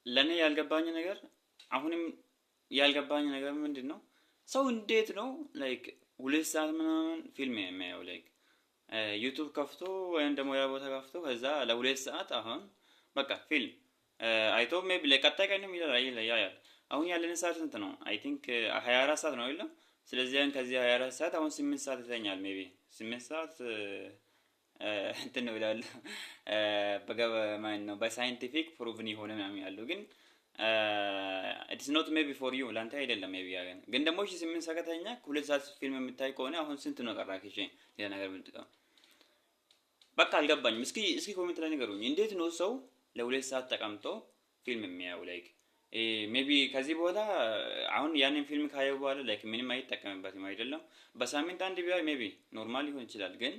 ለኔ ያልገባኝ ነገር አሁንም ያልገባኝ ነገር ምንድነው? ሰው እንዴት ነው ላይክ 2 ሰዓት ምናምን ፊልም የሚያየው ላይክ ዩቲዩብ ከፍቶ ወይም ደግሞ ያ ቦታ ከፍቶ ከዛ ለ2 ሰዓት አሁን በቃ ፊልም አይቶ ሜቢ ለቀጣይ ቀንም ያያል። አሁን ያለን ሰዓት ስንት ነው? አይ ቲንክ 24 ሰዓት ነው አይደለም? ስለዚህ አሁን ከዚህ 24 ሰዓት አሁን 8 ሰዓት ይተኛል ሜቢ 8 ሰዓት እንትን ነው ይላሉ። በገበ ማን ነው በሳይንቲፊክ ፕሩቭን የሆነ ምናምን ያለው ግን ኢትስ ኖት ሜቢ ፎር ዩ ላንተ አይደለም ሜቢ ያገን ግን ደግሞ እሺ 8 ሰዓት ከተኛ 2 ሰዓት ፊልም የምታይ ከሆነ አሁን ስንት ነው ቀራክ? እሺ ሌላ ነገር ብንጥቀም በቃ አልገባኝም። እስኪ ኮሜንት ላይ ንገሩኝ። እንዴት ነው ሰው ለ2 ሰዓት ተቀምጦ ፊልም የሚያየው? ላይክ ሜቢ ከዚህ በኋላ አሁን ያንን ፊልም ካየው በኋላ ላይክ ምንም አይጠቀምበትም አይደለም። በሳምንት አንድ ቢያይ ሜቢ ኖርማል ሊሆን ይችላል። ግን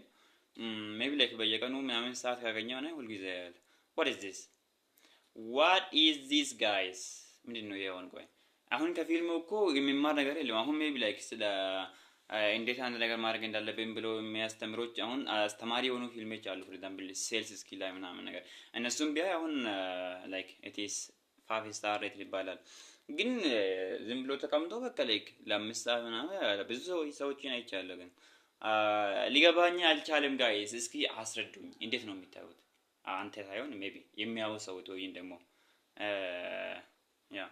ሜቢ ላይክ በየቀኑ ምናምን ሰዓት ካገኘው ነው ሁልጊዜ ያያል። ዋት ኢዝ ዚስ ጋይስ? ምንድን ነው ይሄ? ቆይ አሁን ከፊልሙ እኮ የሚማር ነገር የለም። አሁን ሜቢ ላይክ ስለ እንዴት አንድ ነገር ማድረግ እንዳለብን ብሎ የሚያስተምሮች አሁን አስተማሪ የሆኑ ፊልሞች አሉ። ፎር ኤግዛምፕል ሴልስ ስኪል ላይ ምናምን ነገር እነሱም ቢያይ አሁን ላይክ ኢት ኢዝ 5 ስታር ሬት ይባላል። ግን ዝም ብሎ ተቀምጦ በቃ ላይክ ለ5 ሰዓት ምናምን ብዙ ሰዎችን አይቻለሁ። ግን ሊገባኝ አልቻለም። ጋይስ እስኪ አስረዱኝ፣ እንዴት ነው የሚታዩት? አንተ ሳይሆን ሜቢ የሚያዩ ሰው ወይም ደግሞ ያ